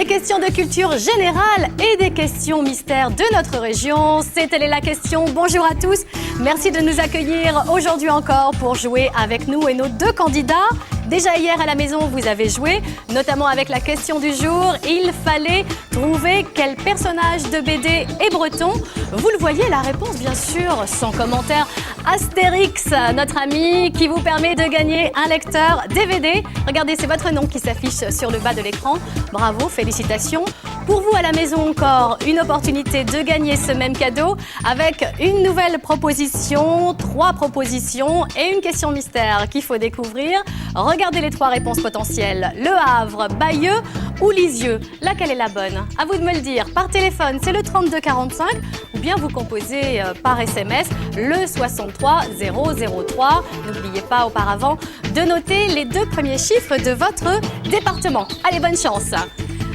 Des questions de culture générale et des questions mystères de notre région. C'est Elle est la question. Bonjour à tous. Merci de nous accueillir aujourd'hui encore pour jouer avec nous et nos deux candidats. Déjà hier à la maison, vous avez joué, notamment avec la question du jour. Il fallait trouver quel personnage de BD est breton. Vous le voyez, la réponse, bien sûr, sans commentaire. Astérix, notre ami, qui vous permet de gagner un lecteur DVD. Regardez, c'est votre nom qui s'affiche sur le bas de l'écran. Bravo, félicitations. Pour vous à la maison encore, une opportunité de gagner ce même cadeau avec une nouvelle proposition, 3 propositions et une question mystère qu'il faut découvrir. Regardez les 3 réponses potentielles. Le Havre, Bayeux ou Lisieux. Laquelle est la bonne? À vous de me le dire. Par téléphone, c'est le 3245 ou bien vous composez par SMS le 63 003. N'oubliez pas auparavant de noter les 2 premiers chiffres de votre département. Allez, bonne chance!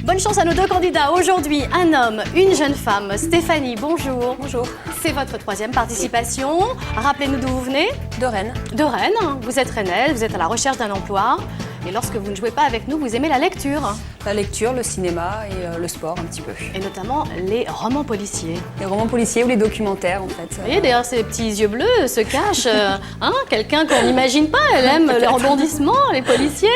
Bonne chance à nos 2 candidats. Aujourd'hui, un homme, une jeune femme. Stéphanie, bonjour. Bonjour. C'est votre 3e participation. Rappelez-nous d'où vous venez. De Rennes. De Rennes. Vous êtes rennaise, vous êtes à la recherche d'un emploi. Et lorsque vous ne jouez pas avec nous, vous aimez la lecture. La lecture, le cinéma et le sport un petit peu. Et notamment les romans policiers. Les romans policiers ou les documentaires en fait. Vous voyez, derrière ces petits yeux bleus se cache quelqu'un qu'on n'imagine pas. Elle aime les rebondissements, les policiers.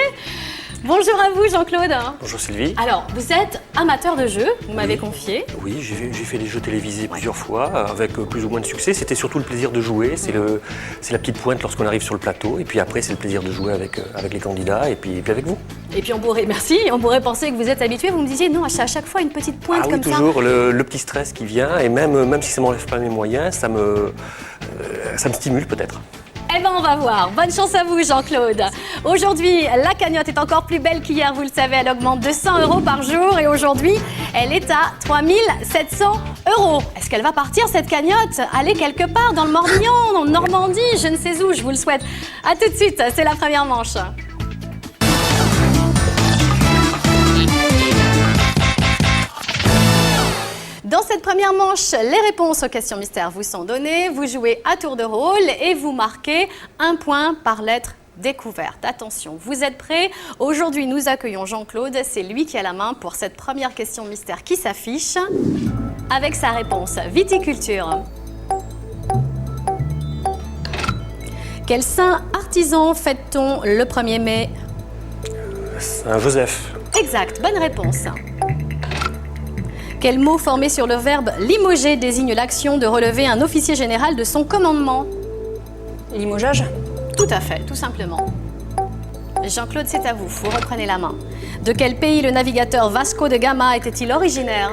Bonjour à vous Jean-Claude. Bonjour Sylvie. Alors, vous êtes amateur de jeux, vous m'avez confié. Oui, j'ai fait des jeux télévisés plusieurs fois, avec plus ou moins de succès. C'était surtout le plaisir de jouer, c'est la petite pointe lorsqu'on arrive sur le plateau. Et puis après, c'est le plaisir de jouer avec les candidats et puis avec vous. Et puis on pourrait penser que vous êtes habitué. Vous me disiez, non, à chaque fois une petite pointe comme ça. Oui, toujours le petit stress qui vient. Et même si ça ne m'enlève pas mes moyens, ça me stimule peut-être. Eh bien, on va voir. Bonne chance à vous, Jean-Claude. Aujourd'hui, la cagnotte est encore plus belle qu'hier, vous le savez. Elle augmente de 100 € par jour et aujourd'hui, elle est à 3 700 €. Est-ce qu'elle va partir, cette cagnotte? Aller quelque part dans le Morbihan, en Normandie, je ne sais où, je vous le souhaite. À tout de suite, c'est la première manche. Dans cette première manche, les réponses aux questions mystères vous sont données. Vous jouez à tour de rôle et vous marquez 1 point par lettre découverte. Attention, vous êtes prêts? Aujourd'hui, nous accueillons Jean-Claude. C'est lui qui a la main pour cette première question mystère qui s'affiche avec sa réponse. Viticulture. Quel saint artisan fête-t-on le 1er mai? Saint-Joseph. Exact, bonne réponse. Quel mot formé sur le verbe limoger désigne l'action de relever un officier général de son commandement? Limogeage. Tout à fait, tout simplement. Jean-Claude, c'est à vous, vous reprenez la main. De quel pays le navigateur Vasco de Gama était-il originaire?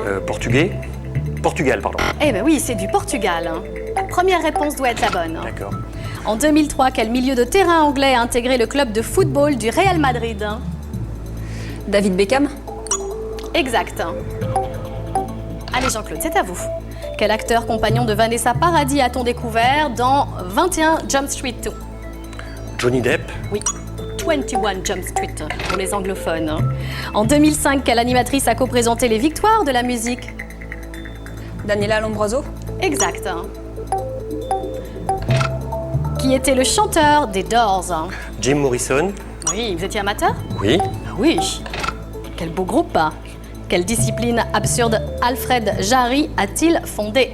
Portugal, pardon. Eh bien oui, c'est du Portugal. La première réponse doit être la bonne. D'accord. En 2003, quel milieu de terrain anglais a intégré le club de football du Real Madrid? David Beckham. Exact. Allez Jean-Claude, c'est à vous. Quel acteur compagnon de Vanessa Paradis a-t-on découvert dans 21 Jump Street 2? Johnny Depp. Oui, 21 Jump Street pour les anglophones. En 2005, quelle animatrice a co-présenté les victoires de la musique? Daniela Lombroso. Exact. Qui était le chanteur des Doors? Jim Morrison. Oui, vous étiez amateur? Oui. Ah oui. Quel beau groupe. Quelle discipline absurde Alfred Jarry a-t-il fondée?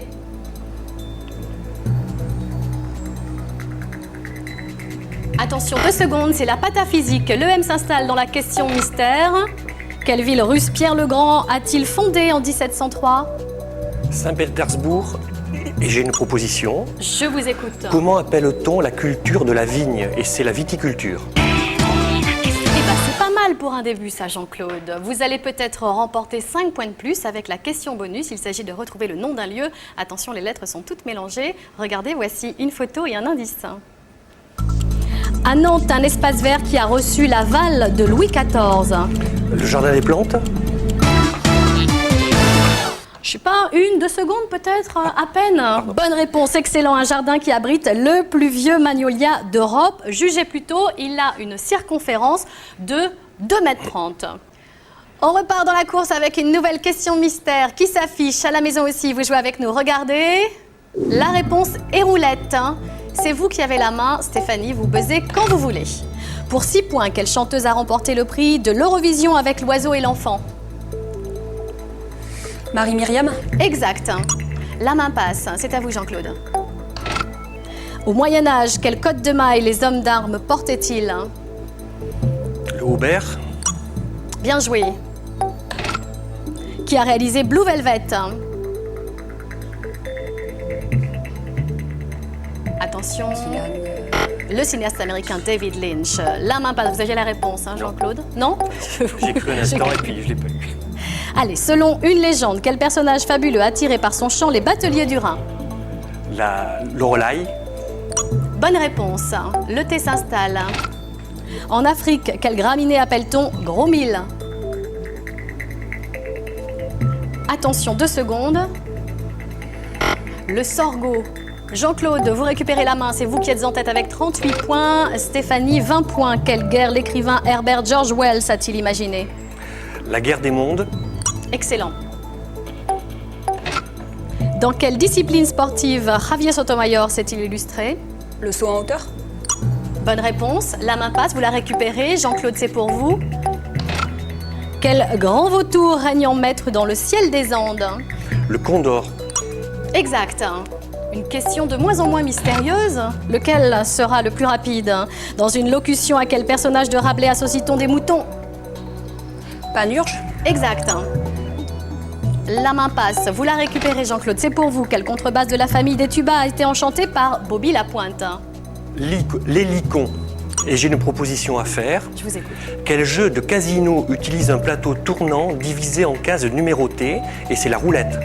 Attention, 2 secondes, c'est la pataphysique. L'EM s'installe dans la question mystère. Quelle ville russe Pierre le Grand a-t-il fondée en 1703? Saint-Pétersbourg. Et j'ai une proposition. Je vous écoute. Comment appelle-t-on la culture de la vigne? Et c'est la viticulture. C'est pas mal pour un début, ça, Jean-Claude. Vous allez peut-être remporter 5 points de plus avec la question bonus. Il s'agit de retrouver le nom d'un lieu. Attention, les lettres sont toutes mélangées. Regardez, voici une photo et un indice. À Nantes, un espace vert qui a reçu l'aval de Louis XIV. Le jardin des plantes. Je sais pas, 1-2 secondes peut-être, à peine. Pardon. Bonne réponse, excellent. Un jardin qui abrite le plus vieux magnolia d'Europe. Jugez plutôt, il a une circonférence de 2,30 m. On repart dans la course avec une nouvelle question mystère qui s'affiche à la maison aussi. Vous jouez avec nous, regardez. La réponse est roulette. C'est vous qui avez la main, Stéphanie, vous buzzez quand vous voulez. Pour 6 points, quelle chanteuse a remporté le prix de l'Eurovision avec l'oiseau et l'enfant? Marie-Myriam? Exact. La main passe. C'est à vous, Jean-Claude. Au Moyen-Âge, quel code de maille les hommes d'armes portaient-ils? Le Aubert. Bien joué. Qui a réalisé Blue Velvet? Attention. Le cinéaste américain David Lynch. La main passe. Vous avez la réponse, hein, Jean-Claude? Non? J'ai cru un instant et puis je l'ai pas eu. Allez, selon une légende, quel personnage fabuleux attiré par son chant les bateliers du Rhin? La Lorelai. Bonne réponse. Le thé s'installe. En Afrique, quel graminé appelle-t-on gros mille? Attention, 2 secondes. Le sorgho. Jean-Claude, vous récupérez la main, c'est vous qui êtes en tête avec 38 points. Stéphanie, 20 points. Quelle guerre l'écrivain Herbert George Wells a-t-il imaginé? La guerre des mondes. Excellent. Dans quelle discipline sportive Javier Sotomayor s'est-il illustré? Le saut en hauteur? Bonne réponse. La main passe, vous la récupérez. Jean-Claude, c'est pour vous. Quel grand vautour règne en maître dans le ciel des Andes? Le Condor. Exact. Une question de moins en moins mystérieuse. Lequel sera le plus rapide? Dans une locution, à quel personnage de Rabelais associe-t-on des moutons? Panurge? Exact. La main passe. Vous la récupérez, Jean-Claude. C'est pour vous. Quelle contrebasse de la famille des tubas a été enchantée par Bobby Lapointe? L'hélicon. Et j'ai une proposition à faire. Je vous écoute. Quel jeu de casino utilise un plateau tournant divisé en cases numérotées? Et c'est la roulette.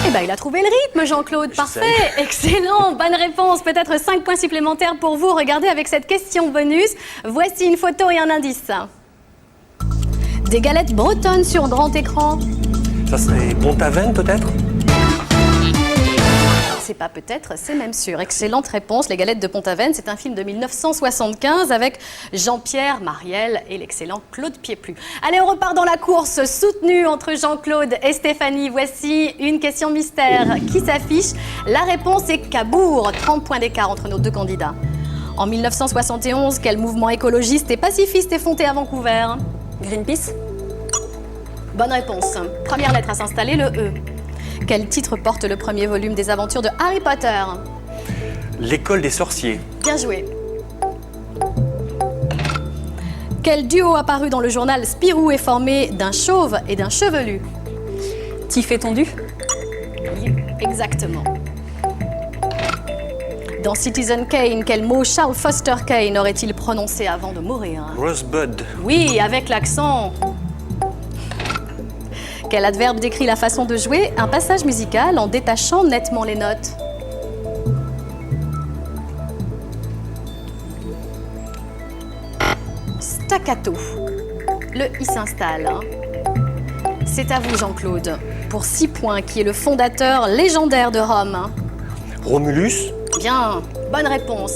Eh ben, il a trouvé le rythme, Jean-Claude. Parfait. Excellent. Bonne réponse. Peut-être 5 points supplémentaires pour vous. Regardez avec cette question bonus. Voici une photo et un indice. Des galettes bretonnes sur grand écran. Ça serait Pont-Aven peut-être? C'est pas peut-être, c'est même sûr. Excellente réponse. Les galettes de Pont-Aven, c'est un film de 1975 avec Jean-Pierre Mariel et l'excellent Claude Pieplu. Allez, on repart dans la course soutenue entre Jean-Claude et Stéphanie. Voici une question mystère qui s'affiche. La réponse est Cabourg. 30 points d'écart entre nos deux candidats. En 1971, quel mouvement écologiste et pacifiste est fondé à Vancouver? Greenpeace? Bonne réponse. Première lettre à s'installer, le E. Quel titre porte le premier volume des aventures de Harry Potter? L'école des sorciers. Bien joué. Quel duo apparu dans le journal Spirou est formé d'un chauve et d'un chevelu? Tiff et Tondu? Oui, exactement. Dans Citizen Kane, quel mot Charles Foster Kane aurait-il prononcé avant de mourir? Rosebud. Oui, avec l'accent. Quel adverbe décrit la façon de jouer un passage musical en détachant nettement les notes? Staccato. Le I s'installe. C'est à vous, Jean-Claude, pour 6 points, qui est le fondateur légendaire de Rome. Romulus. Bien, bonne réponse.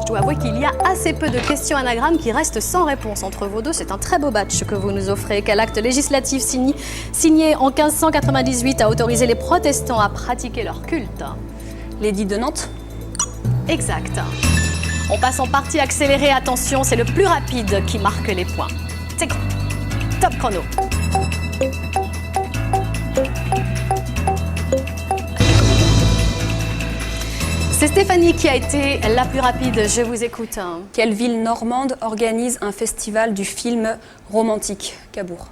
Je dois avouer qu'il y a assez peu de questions anagrammes qui restent sans réponse entre vous deux. C'est un très beau batch que vous nous offrez. Quel acte législatif signé en 1598 a autorisé les protestants à pratiquer leur culte? L'édit de Nantes? Exact. On passe en partie accélérée. Attention, c'est le plus rapide qui marque les points. C'est top chrono. C'est Stéphanie qui a été la plus rapide, je vous écoute. Quelle ville normande organise un festival du film romantique? Cabourg.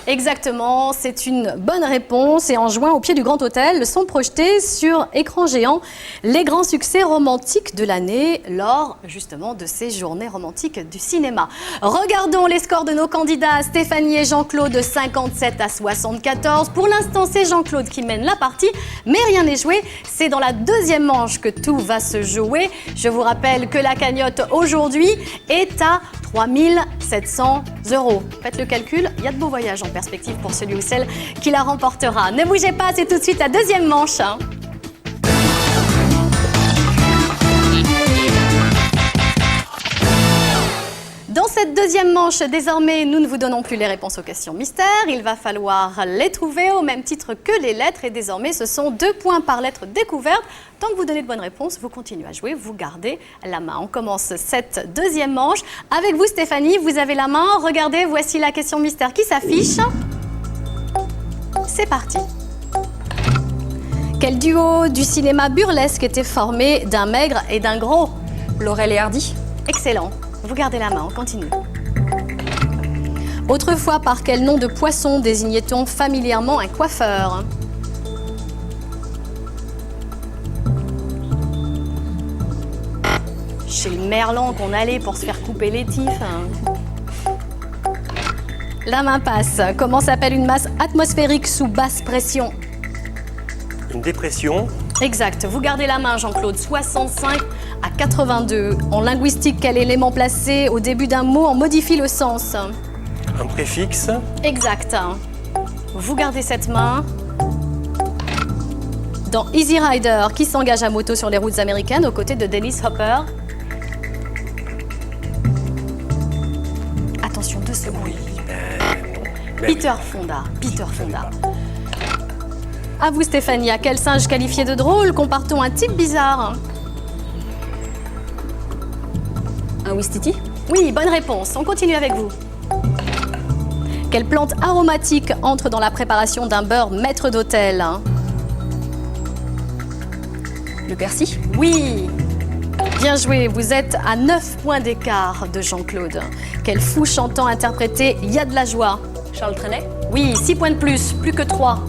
Exactement, c'est une bonne réponse. Et en juin, au pied du Grand Hôtel, sont projetés sur écran géant les grands succès romantiques de l'année lors justement de ces journées romantiques du cinéma. Regardons les scores de nos candidats, Stéphanie et Jean-Claude, 57 à 74. Pour l'instant, c'est Jean-Claude qui mène la partie, mais rien n'est joué. C'est dans la deuxième manche que tout va se jouer. Je vous rappelle que la cagnotte aujourd'hui est à 3 700 €. Faites le calcul, il y a de beaux voyages en perspective pour celui ou celle qui la remportera. Ne bougez pas, c'est tout de suite la deuxième manche. Dans cette deuxième manche, désormais, nous ne vous donnons plus les réponses aux questions mystères. Il va falloir les trouver au même titre que les lettres. Et désormais, ce sont 2 points par lettre découverte. Tant que vous donnez de bonnes réponses, vous continuez à jouer, vous gardez la main. On commence cette deuxième manche. Avec vous, Stéphanie, vous avez la main. Regardez, voici la question mystère qui s'affiche. C'est parti. Quel duo du cinéma burlesque était formé d'un maigre et d'un gros? Laurel et Hardy. Excellent. Vous gardez la main, on continue. Autrefois, par quel nom de poisson désignait-on familièrement un coiffeur? Chez le merlan qu'on allait pour se faire couper les tifs. La main passe. Comment s'appelle une masse atmosphérique sous basse pression? Une dépression. Exact. Vous gardez la main, Jean-Claude. 65 à 82. En linguistique, quel élément placé au début d'un mot en modifie le sens? Un préfixe. Exact. Vous gardez cette main. Dans Easy Rider, qui s'engage à moto sur les routes américaines aux côtés de Dennis Hopper? Attention, 2 secondes. Oui. Peter Fonda. Peter Fonda. À vous, Stéphanie. À quel singe qualifié de drôle compare-t-on un type bizarre? Un Ouistiti. Oui, bonne réponse. On continue avec vous. Quelle plante aromatique entre dans la préparation d'un beurre maître d'hôtel? Le persil. Oui. Bien joué. Vous êtes à 9 points d'écart de Jean-Claude. Quel fou chantant interprété « Y a de la joie » Charles Trenet. Oui, 6 points de plus que 3.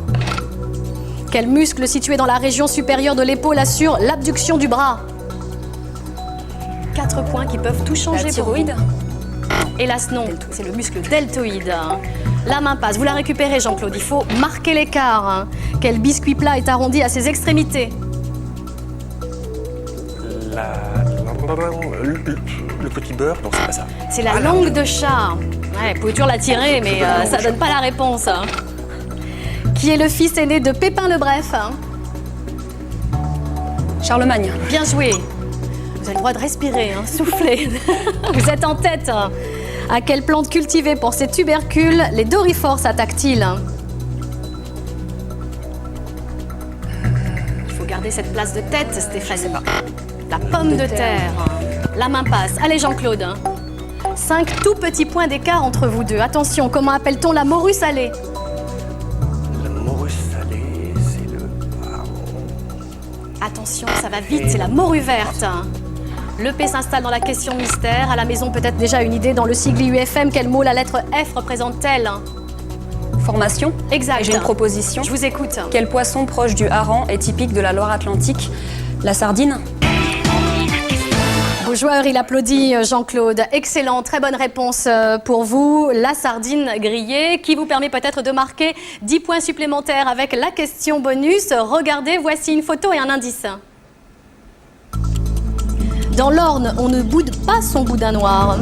Quel muscle situé dans la région supérieure de l'épaule assure l'abduction du bras? 4 points qui peuvent tout changer. La pour vous. thyroïde. Hélas non, c'est le muscle deltoïde. La main passe, vous la récupérez Jean-Claude, il faut marquer l'écart. Quel biscuit plat est arrondi à ses extrémités? Le petit beurre. Non, c'est pas ça. C'est la langue de chat. Ouais, vous pouvez toujours la tirer, mais ça donne pas la réponse. Qui est le fils aîné de Pépin le Bref? Charlemagne. Bien joué. Vous avez le droit de respirer, souffler. Vous êtes en tête. À quelle plante cultivée pour ses tubercules les dorifores s'attaquent-ils? Il faut garder cette place de tête, Stéphanie. La pomme de terre. La main passe. Allez, Jean-Claude. 5 tout petits points d'écart entre vous deux. Attention, comment appelle-t-on la morue salée? La morue salée, c'est le... Attention, ça va vite, c'est la morue verte. Le P s'installe dans la question mystère. À la maison, peut-être déjà une idée dans le sigle UFM. Quel mot la lettre F représente-t-elle? Formation. Exact. J'ai une proposition. Je vous écoute. Quel poisson proche du hareng est typique de la Loire-Atlantique? La sardine. Beau joueur, il applaudit Jean-Claude. Excellent, très bonne réponse pour vous. La sardine grillée qui vous permet peut-être de marquer 10 points supplémentaires avec la question bonus. Regardez, voici une photo et un indice. Dans l'Orne, on ne boude pas son boudin noir.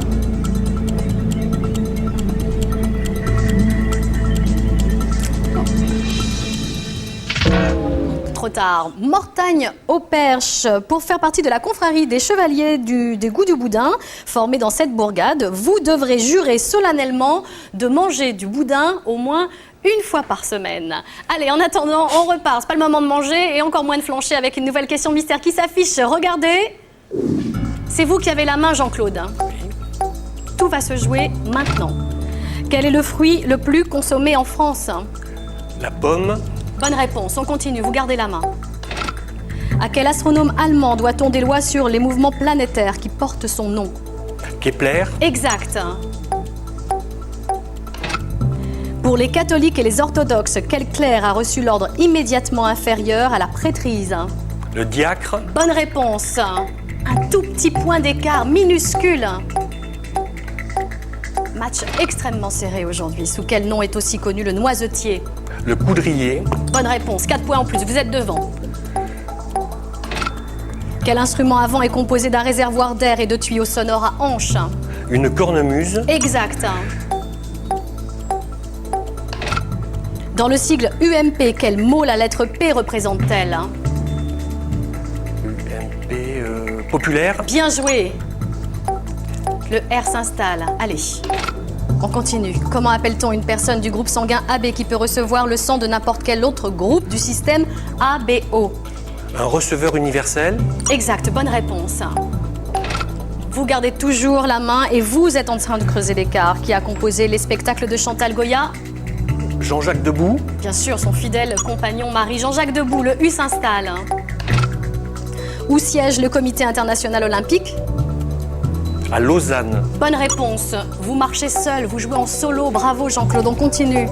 Trop tard. Mortagne au Perche. Pour faire partie de la confrérie des chevaliers des goûts du boudin, formée dans cette bourgade, vous devrez jurer solennellement de manger du boudin au moins une fois par semaine. Allez, en attendant, on repart. C'est pas le moment de manger et encore moins de flancher avec une nouvelle question mystère qui s'affiche. Regardez. C'est vous qui avez la main, Jean-Claude. Tout va se jouer maintenant. Quel est le fruit le plus consommé en France? La pomme. Bonne réponse, on continue, vous gardez la main. À quel astronome allemand doit-on des lois sur les mouvements planétaires qui portent son nom? Kepler. Exact. Pour les catholiques et les orthodoxes, quel clerc a reçu l'ordre immédiatement inférieur à la prêtrise? Le diacre. Bonne réponse. Un tout petit point d'écart minuscule. Match extrêmement serré aujourd'hui. Sous quel nom est aussi connu le noisetier? Le coudrier. Bonne réponse, 4 points en plus, vous êtes devant. Quel instrument à vent est composé d'un réservoir d'air et de tuyaux sonores à hanches? Une cornemuse. Exact. Dans le sigle UMP, quel mot la lettre P représente-t-elle? UMP. Populaire. Bien joué. Le R s'installe. Allez, on continue. Comment appelle-t-on une personne du groupe sanguin AB qui peut recevoir le sang de n'importe quel autre groupe du système ABO? Un receveur universel. Exact, bonne réponse. Vous gardez toujours la main et vous êtes en train de creuser l'écart. Qui a composé les spectacles de Chantal Goya? Jean-Jacques Debout. Bien sûr, son fidèle compagnon mari Jean-Jacques Debout. Le U s'installe. Où siège le Comité international olympique? À Lausanne. Bonne réponse. Vous marchez seul, vous jouez en solo. Bravo Jean-Claude, on continue.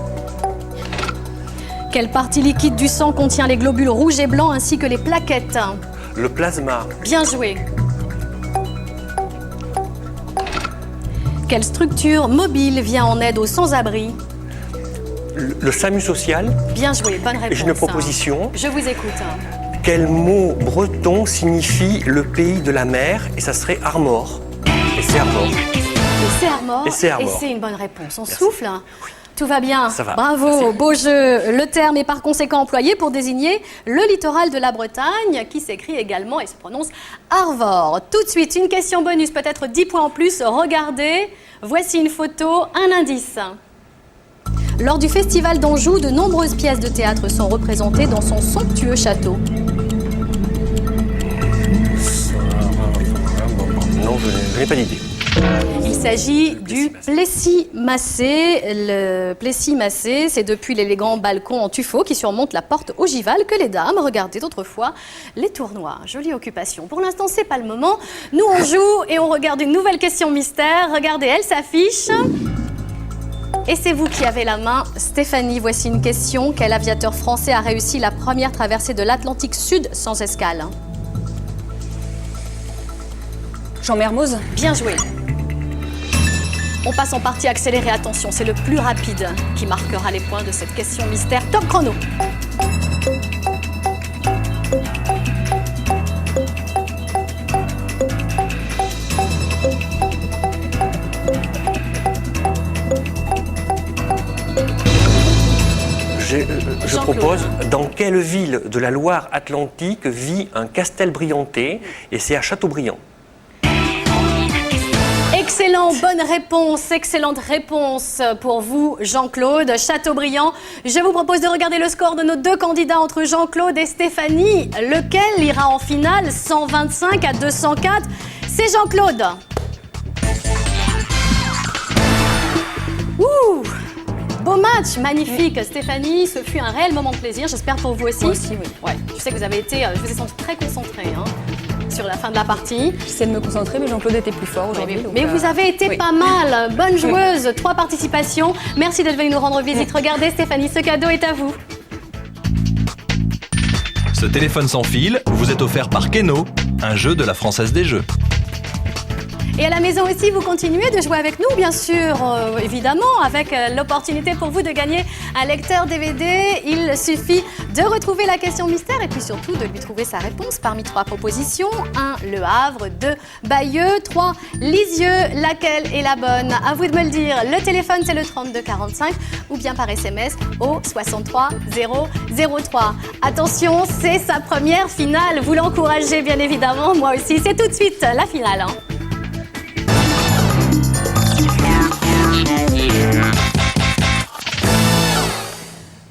Quelle partie liquide du sang contient les globules rouges et blancs ainsi que les plaquettes? Le plasma. Bien joué. Quelle structure mobile vient en aide aux sans-abri? Le SAMU social. Bien joué, bonne réponse. J'ai une proposition. Je vous écoute. Quel mot breton signifie le pays de la mer? Et ça serait Armor. Et c'est Armor. Et c'est Armor. Et c'est Armor. Et c'est une bonne réponse. On Merci. souffle? Oui. Tout va bien. Ça va. Bravo, Merci. beau jeu. Le terme est par conséquent employé pour désigner le littoral de la Bretagne, qui s'écrit également et se prononce Arvor. Tout de suite, une question bonus, peut-être 10 points en plus. Regardez, voici une photo, un indice. Lors du festival d'Anjou, de nombreuses pièces de théâtre sont représentées dans son somptueux château. Non, je n'ai pas d'idée. Il s'agit du Plessis-Massé. Le Plessis-Massé, c'est depuis l'élégant balcon en tuffeau qui surmonte la porte ogivale que les dames regardaient autrefois les tournois. Jolie occupation. Pour l'instant, c'est pas le moment. Nous, on joue et on regarde une nouvelle question mystère. Regardez, elle s'affiche. Et c'est vous qui avez la main. Stéphanie, voici une question. Quel aviateur français a réussi la première traversée de l'Atlantique Sud sans escale? Jean Mermoz. Bien joué. On passe en partie accélérée. Attention, c'est le plus rapide qui marquera les points de cette question mystère. Top chrono. Je propose, dans quelle ville de la Loire-Atlantique vit un Castelbriantais? Et c'est à Châteaubriand. Excellent, bonne réponse, excellente réponse pour vous, Jean-Claude. Châteaubriand, je vous propose de regarder le score de nos deux candidats entre Jean-Claude et Stéphanie. Lequel ira en finale 125 à 204? C'est Jean-Claude. Ouh! Beau match, magnifique Stéphanie, ce fut un réel moment de plaisir, j'espère pour vous aussi. Moi aussi, oui. Ouais, je sais que vous avez été, je vous ai senti très concentré sur la fin de la partie. J'essaie de me concentrer, mais Jean-Claude était plus fort aujourd'hui. Mais vous avez été pas mal, bonne joueuse, 3 participations. Merci d'être venue nous rendre visite. Regardez Stéphanie, ce cadeau est à vous. Ce téléphone sans fil vous est offert par Keno, un jeu de la Française des Jeux. Et à la maison aussi, vous continuez de jouer avec nous, bien sûr, évidemment, avec l'opportunité pour vous de gagner un lecteur DVD. Il suffit de retrouver la question mystère et puis surtout de lui trouver sa réponse parmi 3 propositions. 1, Le Havre. 2, Bayeux. 3, Lisieux. Laquelle est la bonne? À vous de me le dire. Le téléphone, c'est le 3245 ou bien par SMS au 63 003. Attention, c'est sa première finale. Vous l'encouragez, bien évidemment. Moi aussi, c'est tout de suite la finale.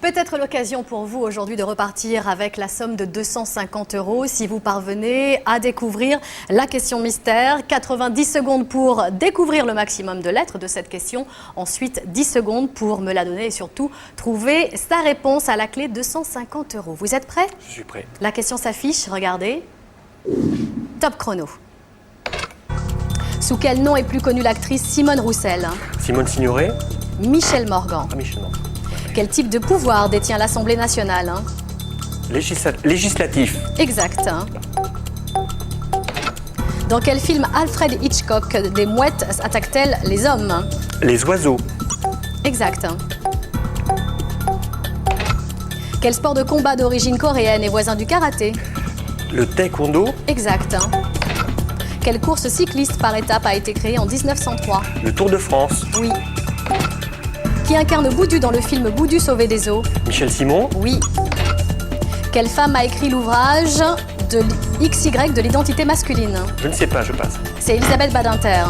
Peut-être l'occasion pour vous aujourd'hui de repartir avec la somme de 250 € si vous parvenez à découvrir la question mystère. 90 secondes pour découvrir le maximum de lettres de cette question. Ensuite, 10 secondes pour me la donner et surtout trouver sa réponse à la clé 250 €. Vous êtes prêts? Je suis prêt. La question s'affiche, regardez. Top chrono. Sous quel nom est plus connue l'actrice Simone Roussel? Simone Signoret. Michel Morgan. Ah, Michel Morgan. Quel type de pouvoir détient l'Assemblée nationale? Législatif. Exact. Dans quel film Alfred Hitchcock des mouettes attaquent-elles les hommes? Les oiseaux. Exact. Quel sport de combat d'origine coréenne est voisin du karaté? Le taekwondo. Exact. Quelle course cycliste par étape a été créée en 1903? Le Tour de France. Oui. Qui incarne Boudu dans le film Boudu sauvé des eaux? Michel Simon. Oui. Quelle femme a écrit l'ouvrage de XY de l'identité masculine? Je ne sais pas, je passe. C'est Elisabeth Badinter.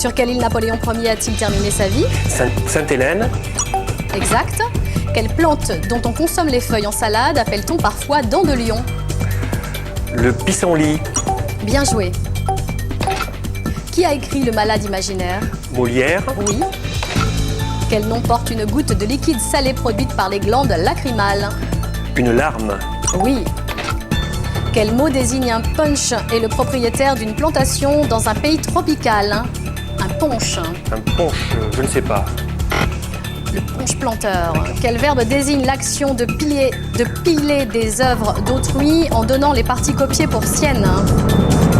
Sur quelle île Napoléon Ier a-t-il terminé sa vie? Sainte-Hélène. Exact. Quelle plante dont on consomme les feuilles en salade appelle-t-on parfois dent de lion? Le pissenlit. Bien joué. Qui a écrit Le Malade imaginaire? Molière. Oui. Quel nom porte une goutte de liquide salé produite par les glandes lacrymales? Une larme. Oui. Quel mot désigne un punch et le propriétaire d'une plantation dans un pays tropical? Un punch. Un punch, je ne sais pas. Le punch planteur. Quel verbe désigne l'action de piler des œuvres d'autrui en donnant les parties copiées pour siennes?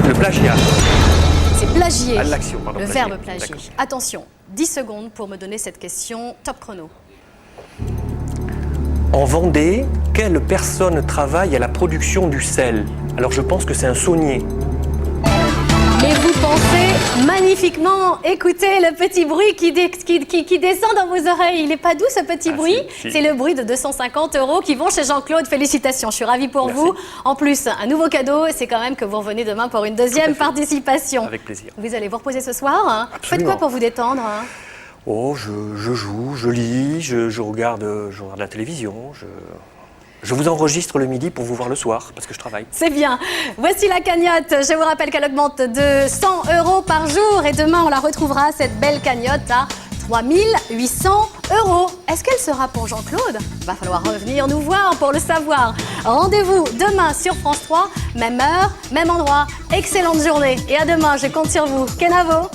Le plagiat. C'est plagier. Ah, l'action, pardon, Le plagier. verbe plagier. D'accord. Attention, 10 secondes pour me donner cette question. Top chrono. En Vendée, quelle personne travaille à la production du sel? Alors je pense que c'est un saunier. Mais vous pensez magnifiquement. Écoutez le petit bruit qui descend dans vos oreilles. Il n'est pas doux ce petit bruit. si. C'est le bruit de 250 € qui vont chez Jean-Claude. Félicitations, je suis ravie pour Merci. vous. En plus, un nouveau cadeau, c'est quand même que vous revenez demain pour une deuxième participation. Avec plaisir. Vous allez vous reposer ce soir, hein? Faites Absolument. quoi pour vous détendre, hein? Oh, je joue, je lis, je regarde la télévision. Je vous enregistre le midi pour vous voir le soir, parce que je travaille. C'est bien. Voici la cagnotte. Je vous rappelle qu'elle augmente de 100 € par jour. Et demain, on la retrouvera, cette belle cagnotte, à 3 800 €. Est-ce qu'elle sera pour Jean-Claude? Va falloir revenir nous voir pour le savoir. Rendez-vous demain sur France 3, même heure, même endroit. Excellente journée. Et à demain, je compte sur vous. Kenavo.